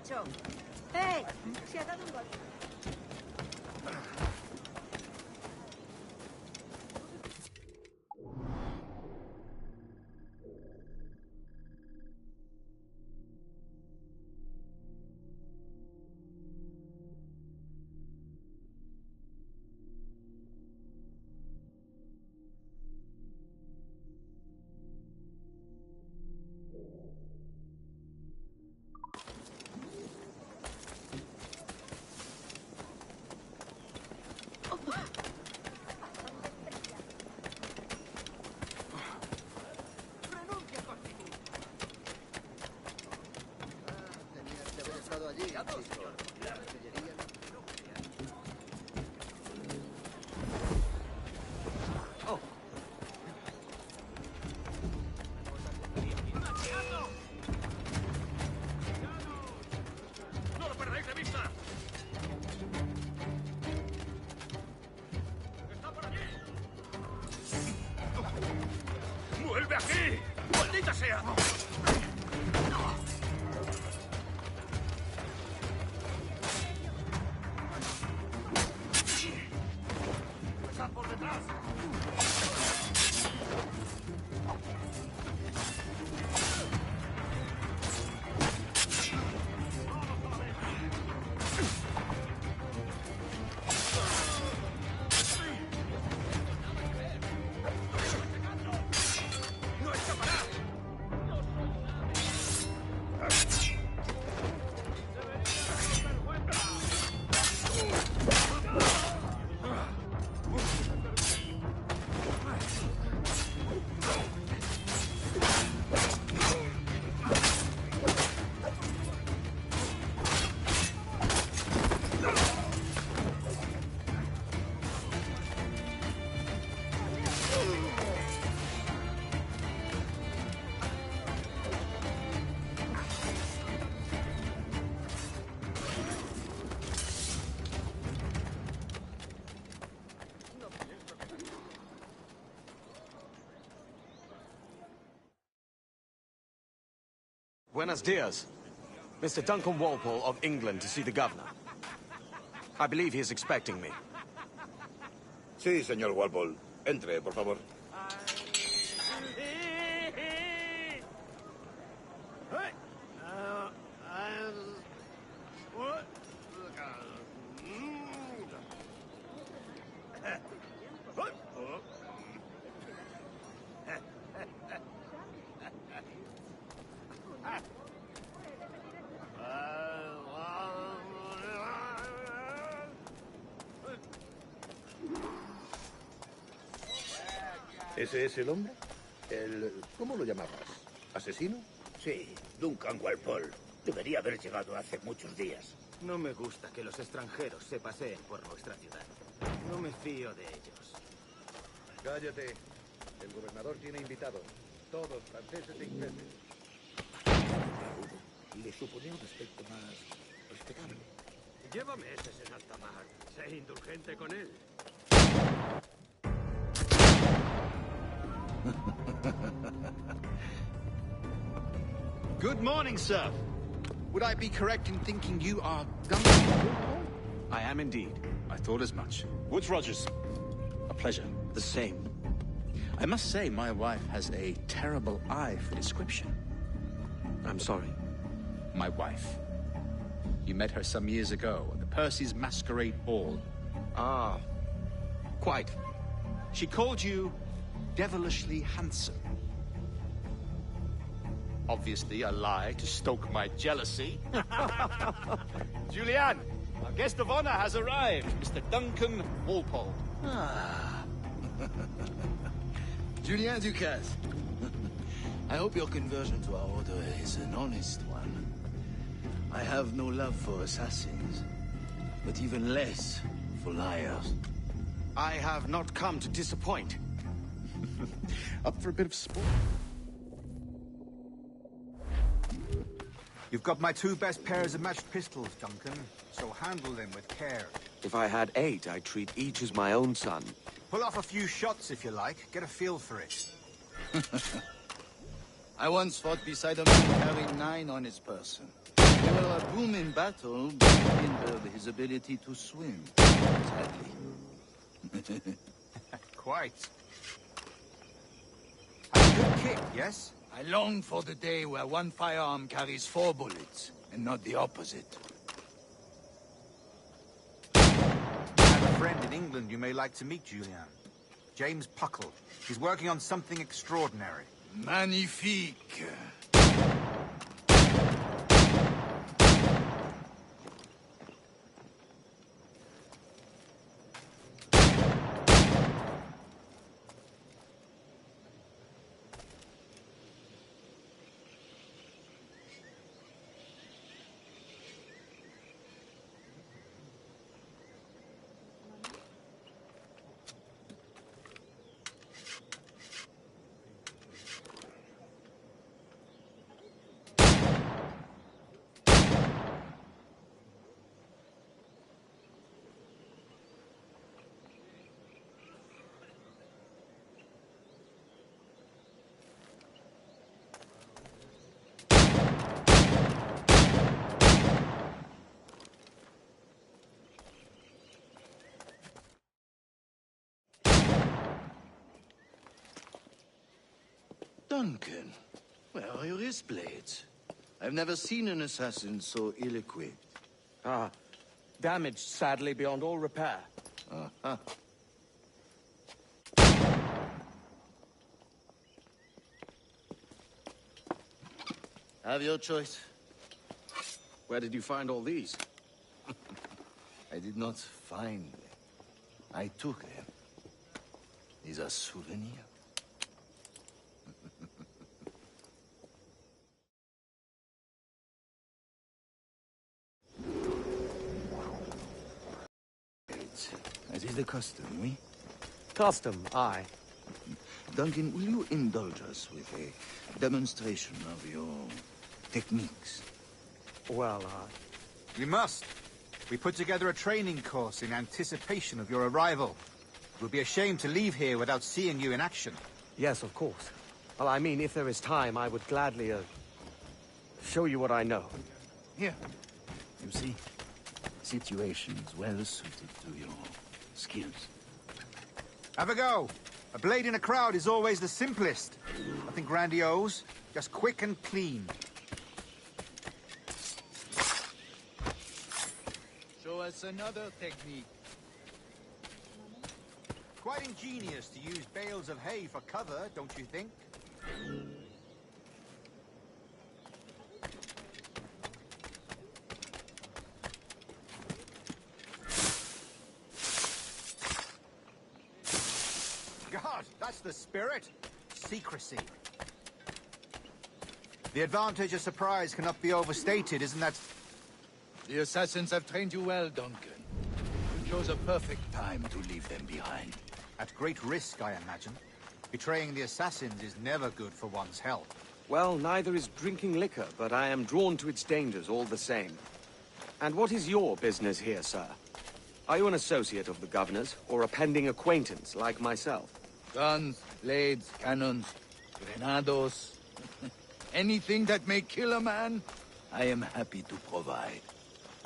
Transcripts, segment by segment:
hecho? ¡Eh! Se ha dado un golpe. ¡No lo perdáis de vista! ¡Está por allí! ¡Vuelve aquí! ¡Maldita sea! ¡Está por detrás! ¡No escapará! Buenos dias. Mr. Duncan Walpole of England to see the governor. I believe he is expecting me. Sí, señor Walpole. Entre, por favor. ¿Ese es el hombre? ¿Cómo lo llamabas? ¿Asesino? Sí, Duncan Walpole. Debería haber llegado hace muchos días. No me gusta que los extranjeros se paseen por nuestra ciudad. No me fío de ellos. Cállate. El gobernador tiene invitados. Todos franceses e ingleses. Le suponía un aspecto más respetable. Llévame ese en alta mar. Sé indulgente con él. Good morning, sir. Would I be correct in thinking you are Duncan? I am indeed. I thought as much. Woods Rogers. A pleasure. The same. I must say, my wife has a terrible eye for description. I'm sorry. My wife. You met her some years ago at the Percy's Masquerade Ball. Ah, quite. She called you devilishly handsome. Obviously a lie to stoke my jealousy. Julianne, our guest of honor has arrived, Mr. Duncan Walpole. Ah. Julien Ducasse. I hope your conversion to our order is an honest one. I have no love for assassins, but even less for liars. I have not come to disappoint. Up for a bit of sport? You've got my 2 best pairs of matched pistols, Duncan, so handle them with care. If I had 8, I'd treat each as my own son. Pull off a few shots if you like. Get a feel for it. I once fought beside a man carrying 9 on his person. There Well, a boom in battle hindered his ability to swim, sadly. Quite. A good kick, yes? I long for the day where one firearm carries 4 bullets, and not the opposite. I have a friend in England you may like to meet, Julian. James Puckle. He's working on something extraordinary. Magnifique! Duncan, where are your wrist blades? I've never seen an assassin so ill-equipped. Ah, damaged sadly beyond all repair. Uh-huh. Have your choice. Where did you find all these? I did not find them. I took them. These are souvenirs. As is the custom, oui? Custom, aye. Duncan, will you indulge us with a demonstration of your techniques? Well, We must. We put together a training course in anticipation of your arrival. It would be a shame to leave here without seeing you in action. yes, of course. Well, I mean, if there is time, I would gladly, show you what I know. Here. You see, situations well suited to your skills. Have a go. A blade in a crowd is always the simplest. Nothing grandiose, just quick and clean. Show us another technique. Quite ingenious to use bales of hay for cover, don't you think? God, that's the spirit. Secrecy. The advantage of surprise cannot be overstated, isn't that? The assassins have trained you well, Duncan. You chose a perfect time to leave them behind. At great risk, I imagine. Betraying the assassins is never good for one's health. Well, neither is drinking liquor, but I am drawn to its dangers all the same. And what is your business here, sir? Are you an associate of the governor's, or a pending acquaintance like myself? Guns, blades, cannons, grenados. Anything that may kill a man, I am happy to provide.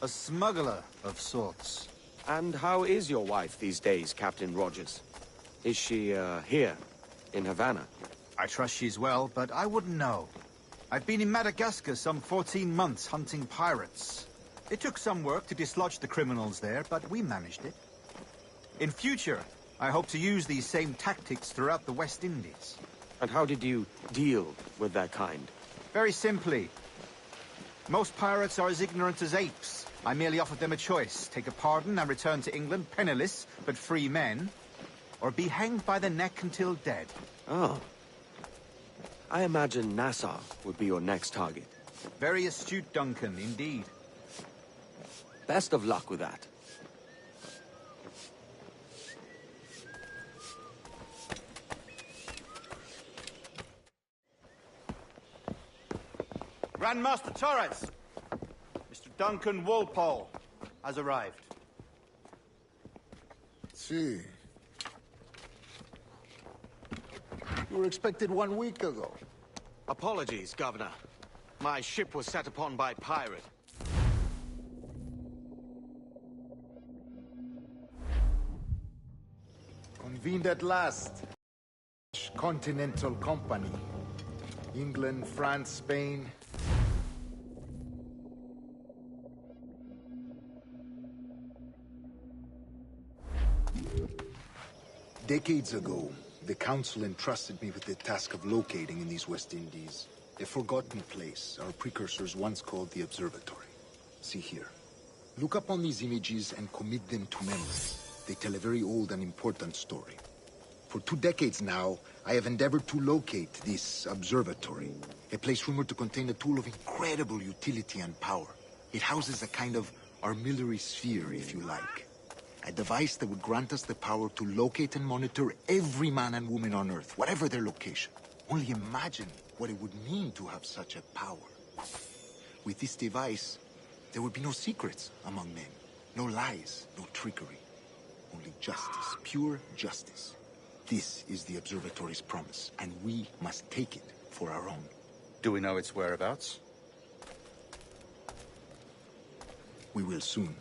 A smuggler of sorts. And how is your wife these days, Captain Rogers? Is she, here, in Havana? I trust she's well, but I wouldn't know. I've been in Madagascar some 14 months hunting pirates. It took some work to dislodge the criminals there, but we managed it. In future, I hope to use these same tactics throughout the West Indies. And how did you deal with that kind? Very simply. Most pirates are as ignorant as apes. I merely offered them a choice. Take a pardon and return to England penniless, but free men. Or be hanged by the neck until dead. Oh. I imagine Nassau would be your next target. Very astute, Duncan, indeed. Best of luck with that. Grand Master Torres! Mr. Duncan Walpole has arrived. See. You were expected 1 week ago. Apologies, Governor. My ship was set upon by pirate. convened at last. Continental Company. England, France, Spain. Decades ago, the Council entrusted me with the task of locating in these West Indies a forgotten place our precursors once called the Observatory. See here. Look upon these images and commit them to memory. They tell a very old and important story. For 2 decades now, I have endeavored to locate this observatory, a place rumored to contain a tool of incredible utility and power. It houses a kind of armillary sphere, if you like. A device that would grant us the power to locate and monitor every man and woman on Earth, whatever their location. Only imagine what it would mean to have such a power. With this device, there would be no secrets among men, no lies, no trickery. Only justice, pure justice. This is the Observatory's promise, and we must take it for our own. Do we know its whereabouts? We will soon.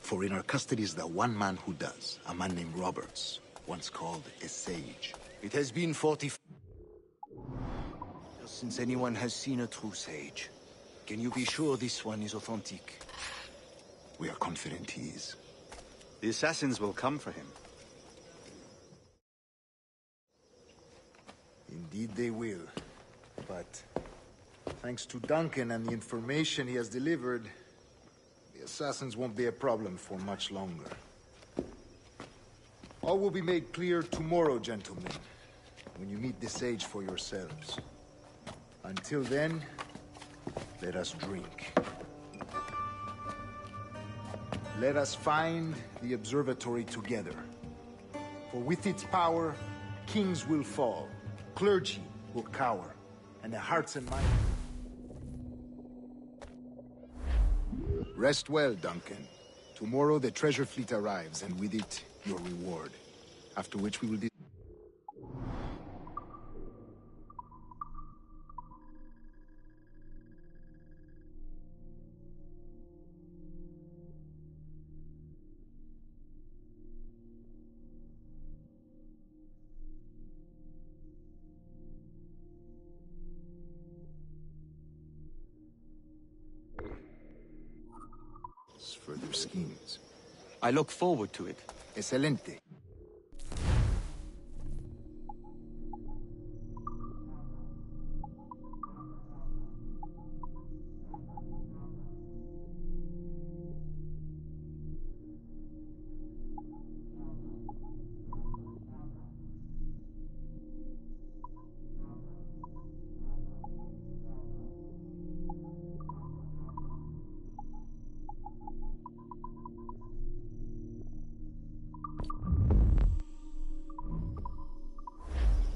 For in our custody is the one man who does, a man named Roberts, once called a sage. It has been 40 since anyone has seen a true sage. Can you be sure this one is authentic? We are confident he is. The assassins will come for him. Indeed they will. But thanks to Duncan and the information he has delivered, the assassins won't be a problem for much longer. All will be made clear tomorrow, gentlemen, when you meet the sage for yourselves. Until then, let us drink. Let us find the observatory together. For with its power, kings will fall, clergy will cower, and the hearts and minds... Rest well, Duncan. Tomorrow the treasure fleet arrives, and with it, your reward. After which we will... further schemes. I look forward to it. Excelente.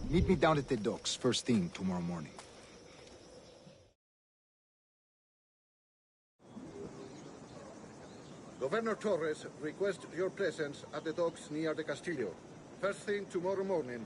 Meet me down at the docks, first thing tomorrow morning. Governor Torres requests your presence at the docks near the Castillo. First thing tomorrow morning.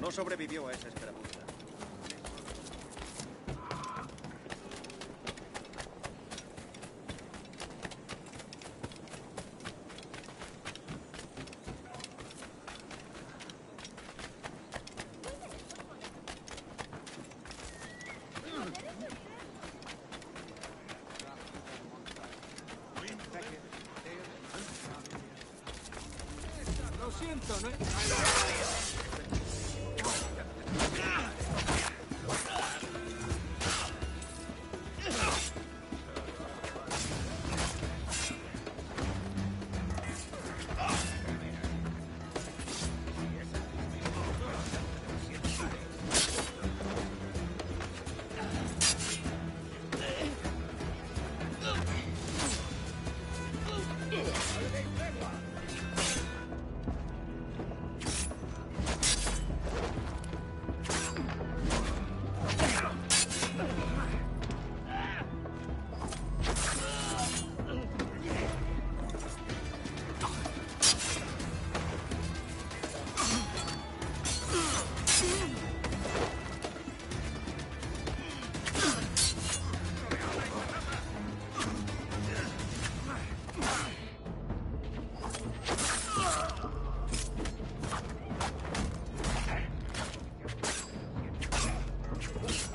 No sobrevivió a esa escaramuza. Lo siento, no...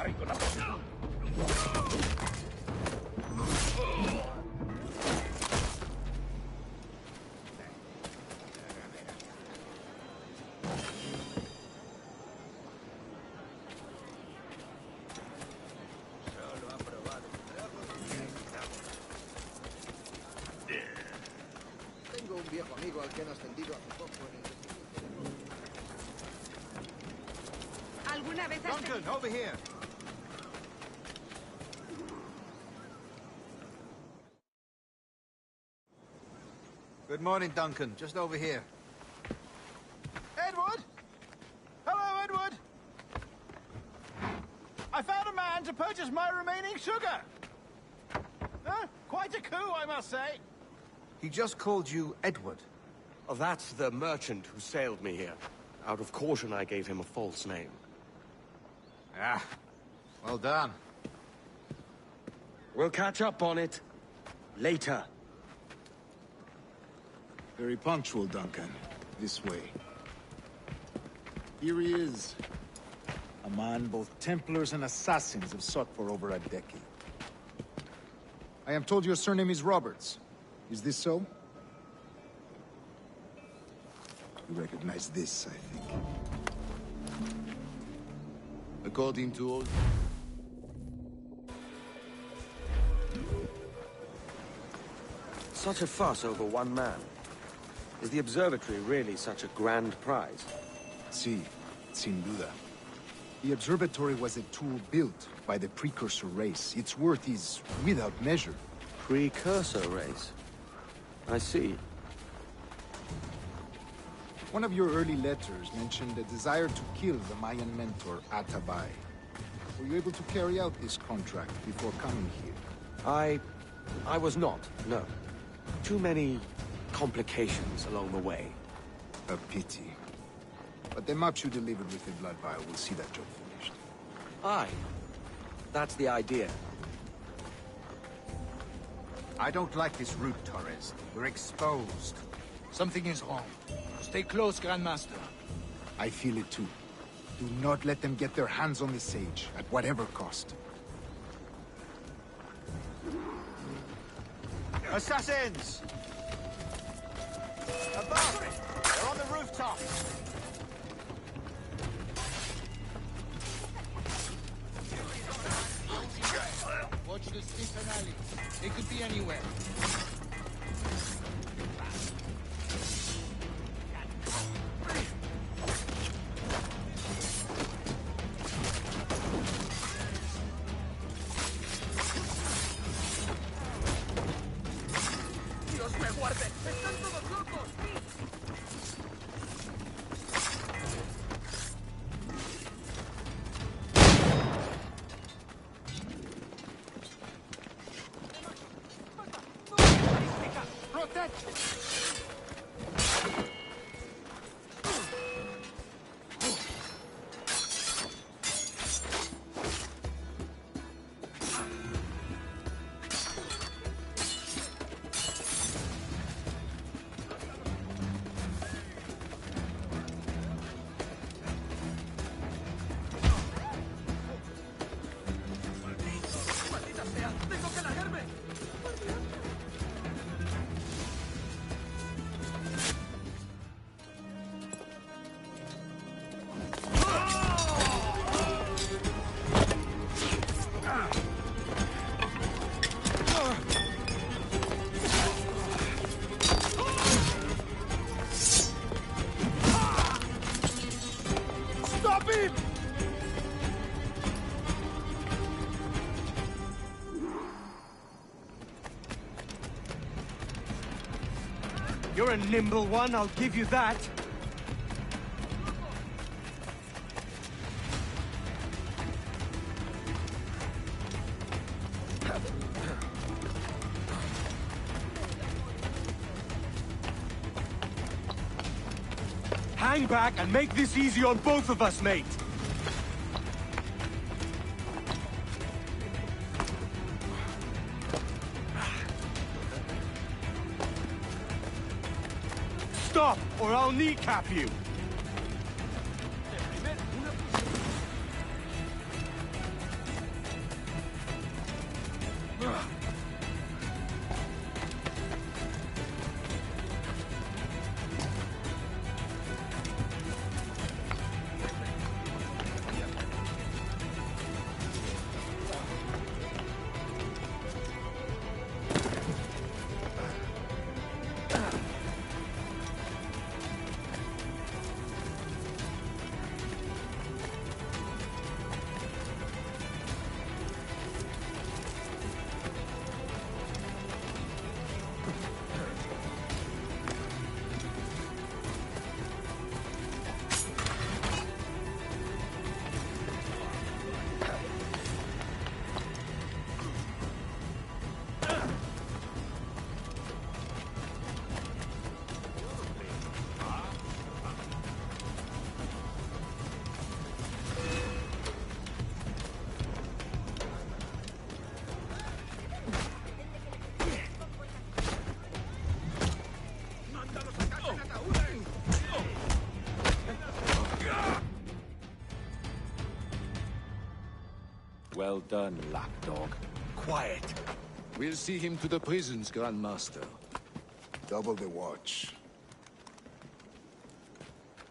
Tengo un viejo amigo al que han ascendido hace poco en el... ¿Alguna vez has Duncan, over here. Good morning, Duncan. Just over here. Edward? Hello, Edward. I found a man to purchase my remaining sugar. Quite a coup, I must say. He just called you Edward. Oh, that's the merchant who sailed me here. Out of caution, I gave him a false name. Ah, well done. We'll catch up on it later. Very punctual, Duncan. This way. Here he is. A man both Templars and Assassins have sought for over a decade. I am told your surname is Roberts. Is this so? You recognize this, I think. According to all... Such a fuss over one man. Is the observatory really such a grand prize? Sí, sin duda. The observatory was a tool built by the precursor race. Its worth is without measure. Precursor race? I see. One of your early letters mentioned a desire to kill the Mayan mentor, Atabay. Were you able to carry out this contract before coming here? I was not, no. Too many complications along the way. A pity. But the maps you delivered with the blood vial will see that job finished. Aye. That's the idea. I don't like this route, Torres. We're exposed. Something is wrong. Stay close, Grandmaster. I feel it too. Do not let them get their hands on the sage, at whatever cost. Assassins! Above! They're on the rooftop! Watch the street and alley. They could be anywhere. You're a nimble one, I'll give you that. Hang back and make this easy on both of us, mate. Stop, or I'll kneecap you! Well done, lapdog. Quiet. We'll see him to the prisons, Grandmaster. Double the watch.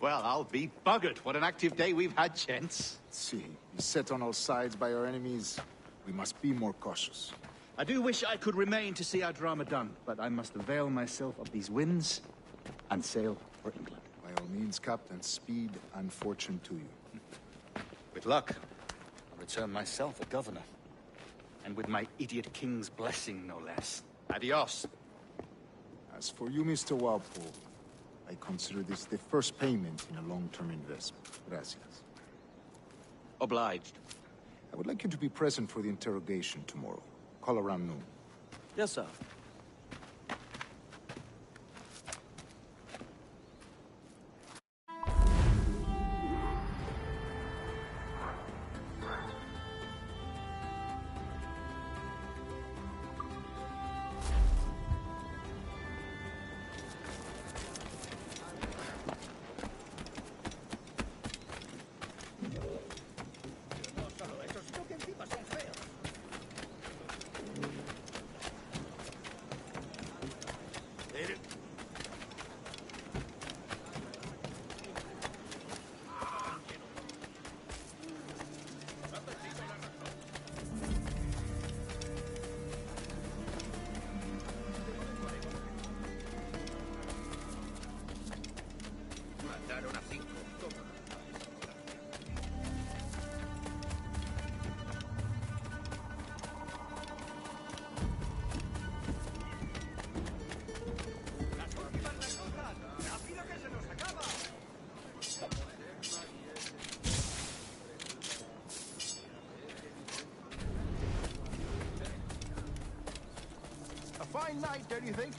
Well, I'll be buggered. What an active day we've had, gents. See, beset on all sides by our enemies, we must be more cautious. I do wish I could remain to see our drama done, but I must avail myself of these winds and sail for England. By all means, Captain, speed and fortune to you. With luck, I'll return myself a governor. And with my idiot king's blessing, no less. Adios. As for you, Mr. Walpole, I consider this the first payment in a long-term investment. Gracias. Obliged. I would like you to be present for the interrogation tomorrow. Call around noon. Yes, sir. Mataron a 5. Toma. A fine night, don't you think?